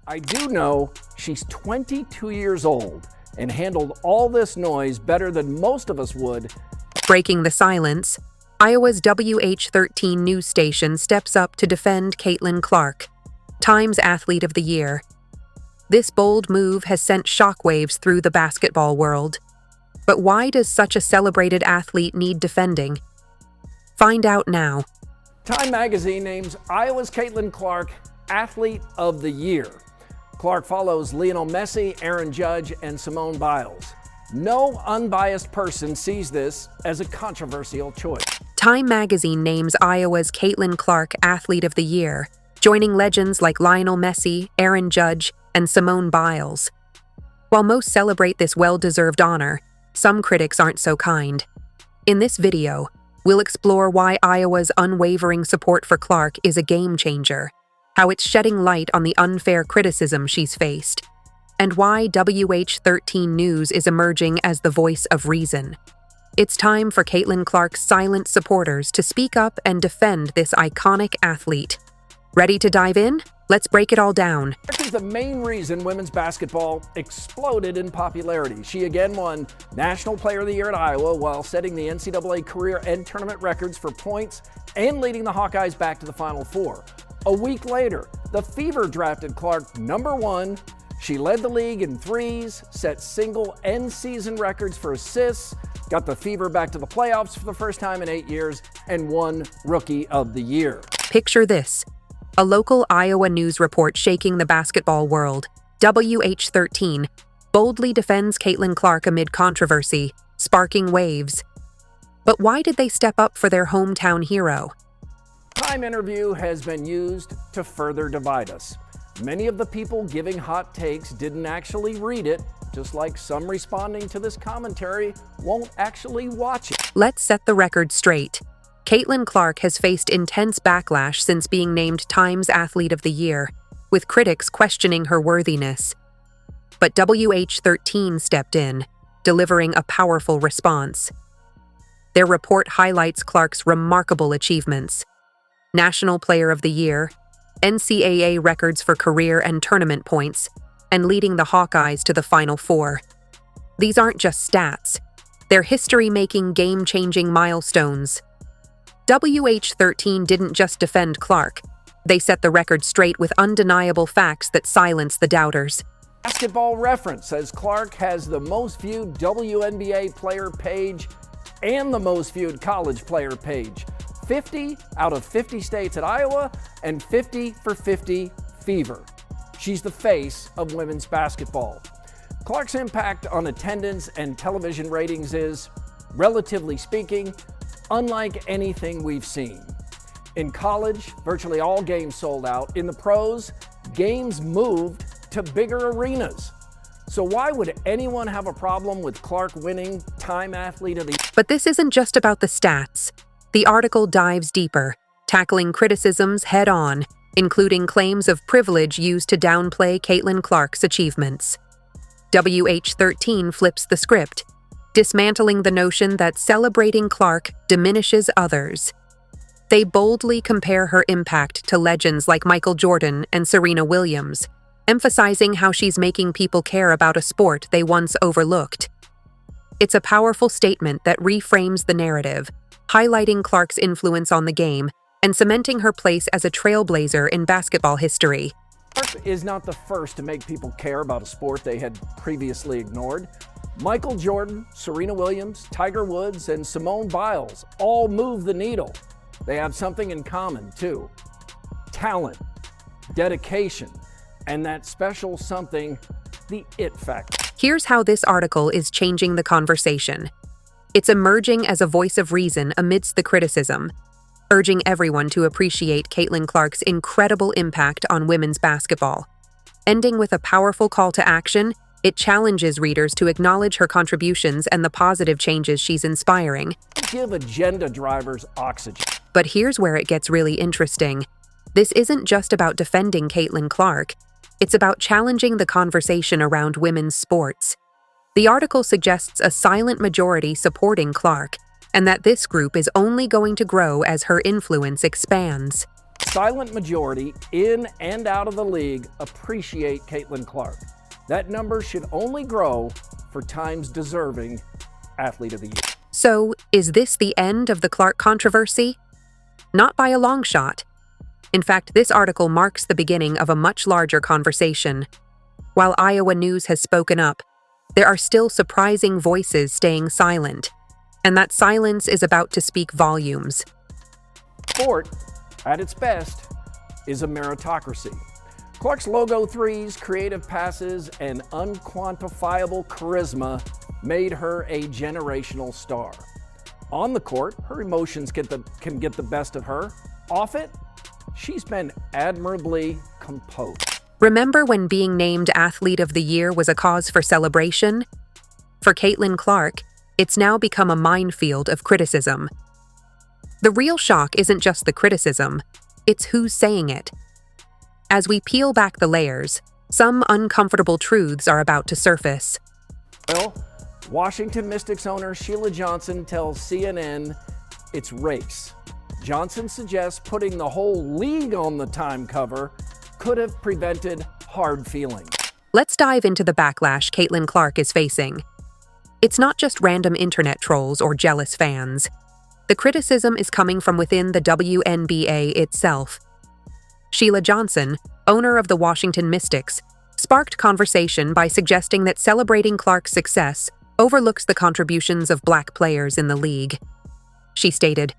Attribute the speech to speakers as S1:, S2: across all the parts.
S1: I do know she's 22 years old and handled all this noise better than most of us would.
S2: Breaking the silence, Iowa's WH13 news station steps up to defend Caitlin Clark, Times Athlete of the Year. This bold move has sent shockwaves through the basketball world. But why does such a celebrated athlete need defending? Find out now.
S1: Time magazine names Iowa's Caitlin Clark Athlete of the Year. Clark follows Lionel Messi, Aaron Judge, and Simone Biles. No unbiased person sees this as a controversial choice.
S2: Time magazine names Iowa's Caitlin Clark Athlete of the Year, joining legends like Lionel Messi, Aaron Judge, and Simone Biles. While most celebrate this well-deserved honor, some critics aren't so kind. In this video, we'll explore why Iowa's unwavering support for Clark is a game-changer, how it's shedding light on the unfair criticism she's faced, and why WH13 News is emerging as the voice of reason. It's time for Caitlin Clark's silent supporters to speak up and defend this iconic athlete. Ready to dive in? Let's break it all down.
S1: Clark is the main reason women's basketball exploded in popularity. She again won National Player of the Year at Iowa while setting the NCAA career and tournament records for points and leading the Hawkeyes back to the Final Four. A week later, the Fever drafted Clark #1. She led the league in threes, set single and season records for assists, got the Fever back to the playoffs for the first time in 8 years, and won Rookie of the Year.
S2: Picture this. A local Iowa news report shaking the basketball world. WH13 boldly defends Caitlin Clark amid controversy, sparking waves. But why did they step up for their hometown hero?
S1: Time interview has been used to further divide us. Many of the people giving hot takes didn't actually read it, just like some responding to this commentary won't actually watch it.
S2: Let's set the record straight. Caitlin Clark has faced intense backlash since being named Times Athlete of the Year, with critics questioning her worthiness. But WH13 stepped in, delivering a powerful response. Their report highlights Clark's remarkable achievements: National Player of the Year, NCAA records for career and tournament points, and leading the Hawkeyes to the Final Four. These aren't just stats. They're history-making, game-changing milestones. WH13 didn't just defend Clark. They set the record straight with undeniable facts that silence the doubters.
S1: Basketball Reference says Clark has the most viewed WNBA player page and the most viewed college player page. 50 out of 50 states at Iowa and 50 for 50 Fever. She's the face of women's basketball. Clark's impact on attendance and television ratings is, relatively speaking, unlike anything we've seen. In college, virtually all games sold out. In the pros, games moved to bigger arenas. So why would anyone have a problem with Clark winning Time Athlete of the Year?
S2: But this isn't just about the stats. The article dives deeper, tackling criticisms head-on, including claims of privilege used to downplay Caitlin Clark's achievements. WH13 flips the script, dismantling the notion that celebrating Clark diminishes others. They boldly compare her impact to legends like Michael Jordan and Serena Williams, emphasizing how she's making people care about a sport they once overlooked. It's a powerful statement that reframes the narrative, highlighting Clark's influence on the game and cementing her place as a trailblazer in basketball history.
S1: Clark is not the first to make people care about a sport they had previously ignored. Michael Jordan, Serena Williams, Tiger Woods, and Simone Biles all move the needle. They have something in common, too: talent, dedication, and that special something, the it factor.
S2: Here's how this article is changing the conversation. It's emerging as a voice of reason amidst the criticism, urging everyone to appreciate Caitlin Clark's incredible impact on women's basketball. Ending with a powerful call to action, it challenges readers to acknowledge her contributions and the positive changes she's inspiring.
S1: Give agenda drivers oxygen.
S2: But here's where it gets really interesting. This isn't just about defending Caitlin Clark. It's about challenging the conversation around women's sports. The article suggests a silent majority supporting Clark, and that this group is only going to grow as her influence expands.
S1: Silent majority in and out of the league appreciate Caitlin Clark. That number should only grow for Time's deserving Athlete of the Year.
S2: So, is this the end of the Clark controversy? Not by a long shot. In fact, this article marks the beginning of a much larger conversation. While Iowa News has spoken up, there are still surprising voices staying silent, and that silence is about to speak volumes.
S1: Sport, at its best, is a meritocracy. Clark's logo threes, creative passes, and unquantifiable charisma made her a generational star. On the court, her emotions can get the best of her. Off it, she's been admirably composed.
S2: Remember when being named Athlete of the Year was a cause for celebration? For Caitlin Clark, it's now become a minefield of criticism. The real shock isn't just the criticism, it's who's saying it. As we peel back the layers, some uncomfortable truths are about to surface.
S1: Well, Washington Mystics owner Sheila Johnson tells CNN it's race. Johnson suggests putting the whole league on the Time cover could have prevented hard feelings.
S2: Let's dive into the backlash Caitlin Clark is facing. It's not just random internet trolls or jealous fans. The criticism is coming from within the WNBA itself. Sheila Johnson, owner of the Washington Mystics, sparked conversation by suggesting that celebrating Clark's success overlooks the contributions of Black players in the league. She stated,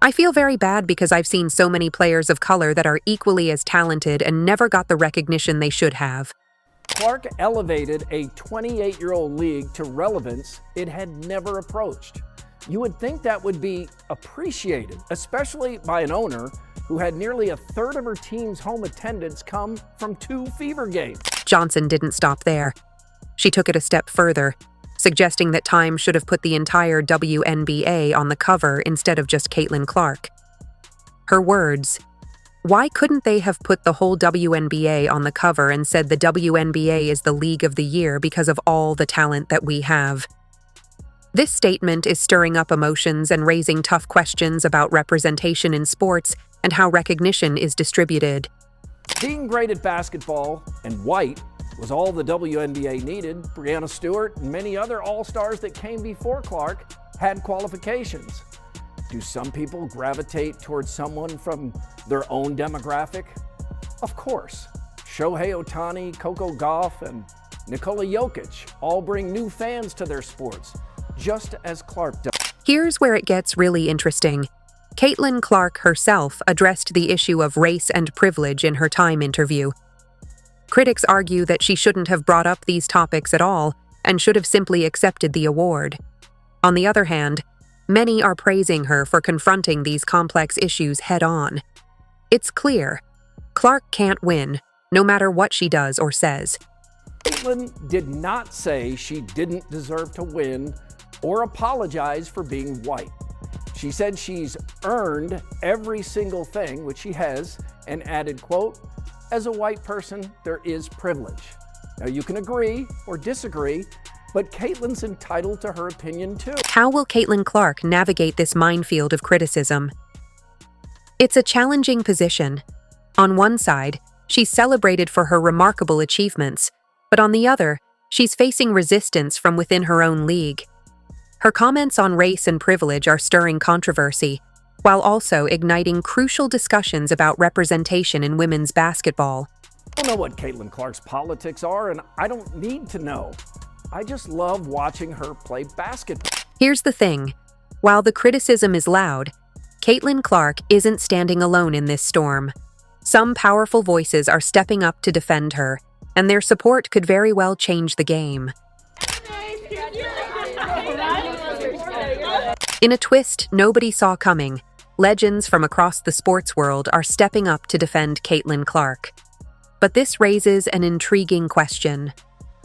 S2: "I feel very bad because I've seen so many players of color that are equally as talented and never got the recognition they should have."
S1: Clark elevated a 28-year-old league to relevance it had never approached. You would think that would be appreciated, especially by an owner who had nearly a third of her team's home attendance come from 2 Fever games.
S2: Johnson didn't stop there. She took it a step further, suggesting that Time should have put the entire WNBA on the cover instead of just Caitlin Clark. Her words, "Why couldn't they have put the whole WNBA on the cover and said the WNBA is the League of the Year because of all the talent that we have?" This statement is stirring up emotions and raising tough questions about representation in sports and how recognition is distributed.
S1: Being great at basketball and white was all the WNBA needed. Breanna Stewart and many other all-stars that came before Clark had qualifications. Do some people gravitate towards someone from their own demographic? Of course. Shohei Ohtani, Coco Gauff, and Nikola Jokic all bring new fans to their sports, just as Clark does.
S2: Here's where it gets really interesting. Caitlin Clark herself addressed the issue of race and privilege in her Time interview. Critics argue that she shouldn't have brought up these topics at all and should have simply accepted the award. On the other hand, many are praising her for confronting these complex issues head-on. It's clear, Clark can't win, no matter what she does or says.
S1: Caitlin did not say she didn't deserve to win or apologize for being white. She said she's earned every single thing, which she has, and added, quote, "As a white person, there is privilege." Now, you can agree or disagree, but Caitlin's entitled to her opinion too.
S2: How will Caitlin Clark navigate this minefield of criticism? It's a challenging position. On one side, she's celebrated for her remarkable achievements, but on the other, she's facing resistance from within her own league. Her comments on race and privilege are stirring controversy, while also igniting crucial discussions about representation in women's basketball.
S1: I don't know what Caitlin Clark's politics are, and I don't need to know. I just love watching her play basketball.
S2: Here's the thing. While the criticism is loud, Caitlin Clark isn't standing alone in this storm. Some powerful voices are stepping up to defend her, and their support could very well change the game. In a twist nobody saw coming, legends from across the sports world are stepping up to defend Caitlin Clark. But this raises an intriguing question.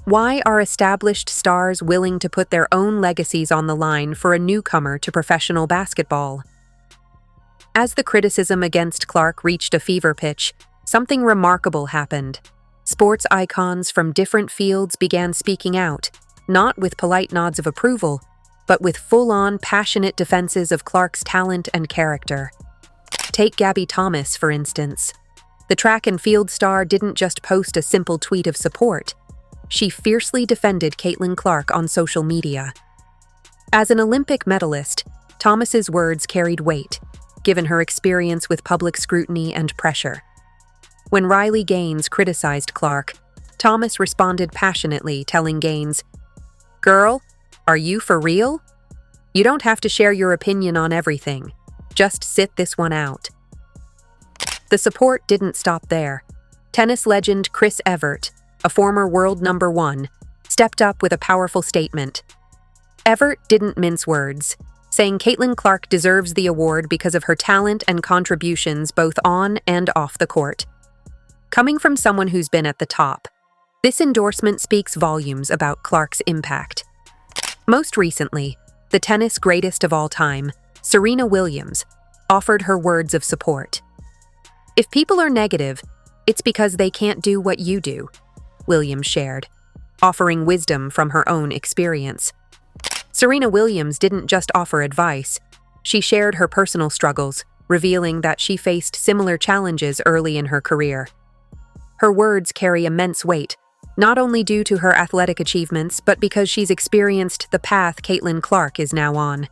S2: Why are established stars willing to put their own legacies on the line for a newcomer to professional basketball? As the criticism against Clark reached a fever pitch, something remarkable happened. Sports icons from different fields began speaking out, not with polite nods of approval, but with full-on, passionate defenses of Clark's talent and character. Take Gabby Thomas, for instance. The track and field star didn't just post a simple tweet of support. She fiercely defended Caitlin Clark on social media. As an Olympic medalist, Thomas's words carried weight, given her experience with public scrutiny and pressure. When Riley Gaines criticized Clark, Thomas responded passionately, telling Gaines, "Girl, are you for real? You don't have to share your opinion on everything. Just sit this one out." The support didn't stop there. Tennis legend Chris Evert, a former world number 1, stepped up with a powerful statement. Evert didn't mince words, saying Caitlin Clark deserves the award because of her talent and contributions both on and off the court. Coming from someone who's been at the top, this endorsement speaks volumes about Clark's impact. Most recently, the tennis greatest of all time, Serena Williams, offered her words of support. "If people are negative, it's because they can't do what you do," Williams shared, offering wisdom from her own experience. Serena Williams didn't just offer advice. She shared her personal struggles, revealing that she faced similar challenges early in her career. Her words carry immense weight, not only due to her athletic achievements, but because she's experienced the path Caitlin Clark is now on.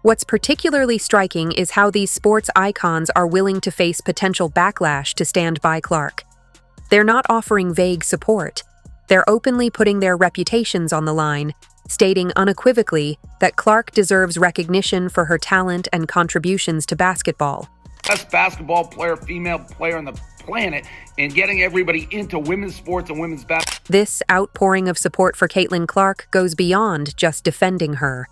S2: What's particularly striking is how these sports icons are willing to face potential backlash to stand by Clark. They're not offering vague support. They're openly putting their reputations on the line, stating unequivocally that Clark deserves recognition for her talent and contributions to basketball.
S3: Best basketball player, female player on the planet, and getting everybody into women's sports and women's basketball.
S2: This outpouring of support for Caitlin Clark goes beyond just defending her.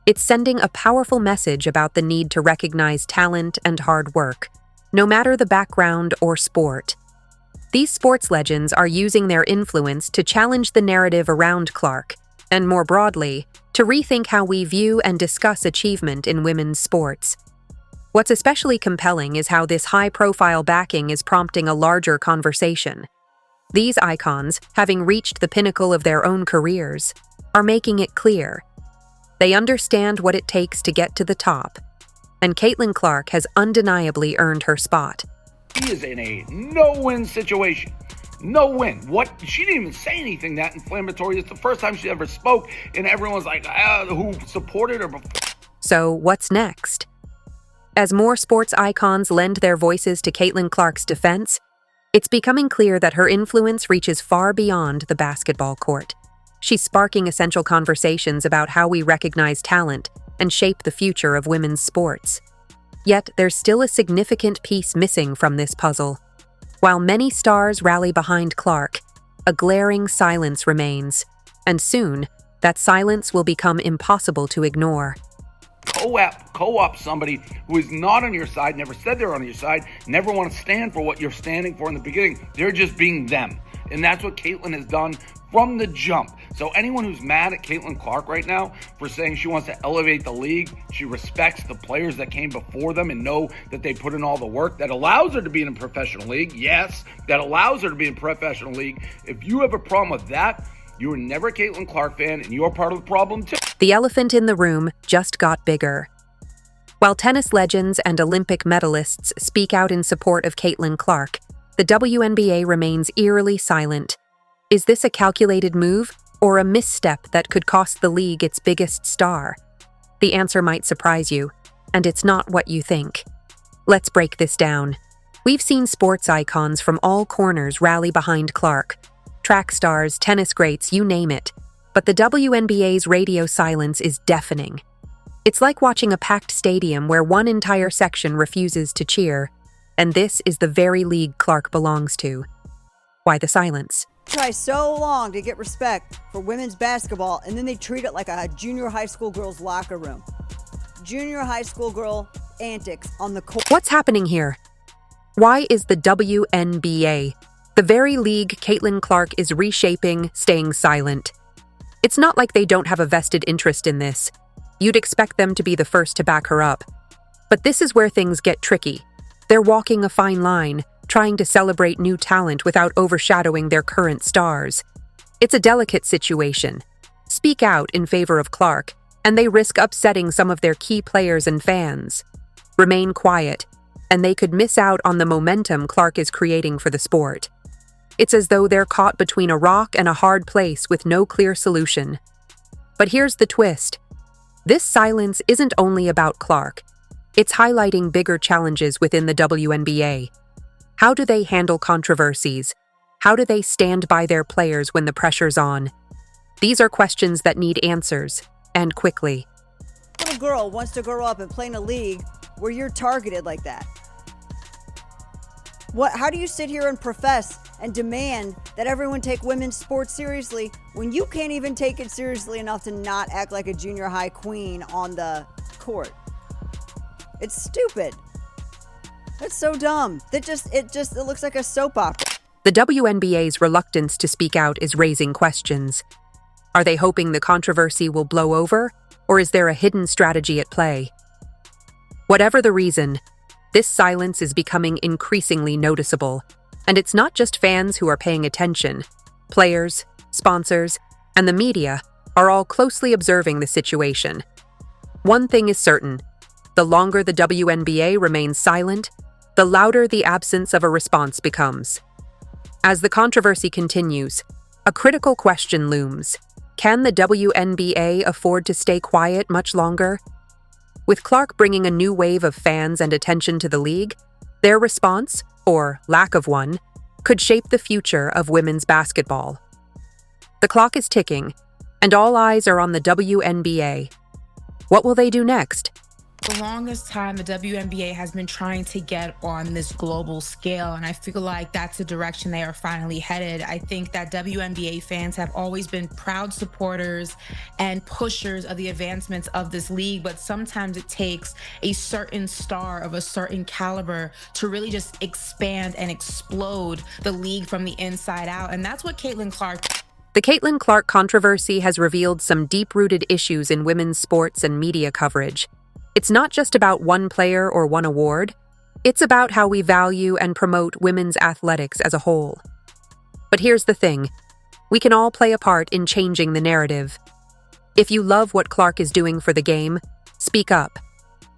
S2: It's sending a powerful message about the need to recognize talent and hard work, no matter the background or sport. These sports legends are using their influence to challenge the narrative around Clark, and more broadly, to rethink how we view and discuss achievement in women's sports. What's especially compelling is how this high-profile backing is prompting a larger conversation. These icons, having reached the pinnacle of their own careers, are making it clear. They understand what it takes to get to the top, and Caitlin Clark has undeniably earned her spot.
S3: She is in a no-win situation. No win. What? She didn't even say anything that inflammatory. It's the first time she ever spoke, and everyone's like, who supported her before.
S2: So what's next? As more sports icons lend their voices to Caitlin Clark's defense, it's becoming clear that her influence reaches far beyond the basketball court. She's sparking essential conversations about how we recognize talent and shape the future of women's sports. Yet there's still a significant piece missing from this puzzle. While many stars rally behind Clark, a glaring silence remains, and soon, that silence will become impossible to ignore.
S3: Co-op somebody who is not on your side, never said they're on your side, never want to stand for what you're standing for in the beginning. They're just being them. And that's what Caitlin has done from the jump. So anyone who's mad at Caitlin Clark right now for saying she wants to elevate the league, she respects the players that came before them and know that they put in all the work that allows her to be in a professional league. Yes, that allows her to be in a professional league. If you have a problem with that, you were never a Caitlin Clark fan, and you're part of the problem too.
S2: The elephant in the room just got bigger. While tennis legends and Olympic medalists speak out in support of Caitlin Clark, the WNBA remains eerily silent. Is this a calculated move, or a misstep that could cost the league its biggest star? The answer might surprise you, and it's not what you think. Let's break this down. We've seen sports icons from all corners rally behind Clark. Track stars, tennis greats, you name it. But the WNBA's radio silence is deafening. It's like watching a packed stadium where one entire section refuses to cheer, and this is the very league Clark belongs to. Why the silence?
S4: Try so long to get respect for women's basketball, and then they treat it like a junior high school girl's locker room. Junior high school girl antics on the court.
S2: What's happening here? Why is the WNBA, the very league Caitlin Clark is reshaping, staying silent? It's not like they don't have a vested interest in this. You'd expect them to be the first to back her up. But this is where things get tricky. They're walking a fine line, trying to celebrate new talent without overshadowing their current stars. It's a delicate situation. Speak out in favor of Clark, and they risk upsetting some of their key players and fans. Remain quiet, and they could miss out on the momentum Clark is creating for the sport. It's as though they're caught between a rock and a hard place with no clear solution. But here's the twist. This silence isn't only about Clark. It's highlighting bigger challenges within the WNBA. How do they handle controversies? How do they stand by their players when the pressure's on? These are questions that need answers, and quickly.
S4: Little girl wants to grow up and play in a league where you're targeted like that. How do you sit here and profess and demand that everyone take women's sports seriously when you can't even take it seriously enough to not act like a junior high queen on the court? It's stupid. That's so dumb. It looks like a soap opera.
S2: The WNBA's reluctance to speak out is raising questions. Are they hoping the controversy will blow over, or is there a hidden strategy at play? Whatever the reason, this silence is becoming increasingly noticeable, and it's not just fans who are paying attention. Players, sponsors, and the media are all closely observing the situation. One thing is certain: the longer the WNBA remains silent, the louder the absence of a response becomes. As the controversy continues, a critical question looms. Can the WNBA afford to stay quiet much longer? With Clark bringing a new wave of fans and attention to the league, their response, or lack of one, could shape the future of women's basketball. The clock is ticking, and all eyes are on the WNBA. What will they do next?
S5: The longest time, the WNBA has been trying to get on this global scale, and I feel like that's the direction they are finally headed. I think that WNBA fans have always been proud supporters and pushers of the advancements of this league, but sometimes it takes a certain star of a certain caliber to really just expand and explode the league from the inside out, and that's what Caitlin Clark.
S2: The Caitlin Clark controversy has revealed some deep-rooted issues in women's sports and media coverage. It's not just about one player or one award. It's about how we value and promote women's athletics as a whole. But here's the thing. We can all play a part in changing the narrative. If you love what Clark is doing for the game, speak up.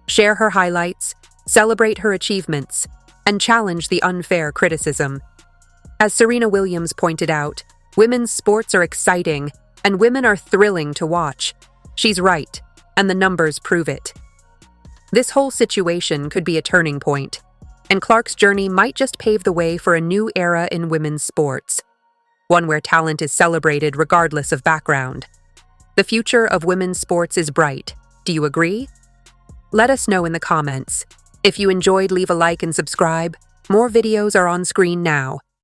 S2: Share her highlights, celebrate her achievements, and challenge the unfair criticism. As Serena Williams pointed out, women's sports are exciting, and women are thrilling to watch. She's right, and the numbers prove it. This whole situation could be a turning point, and Clark's journey might just pave the way for a new era in women's sports, one where talent is celebrated regardless of background. The future of women's sports is bright. Do you agree? Let us know in the comments. If you enjoyed, leave a like and subscribe. More videos are on screen now.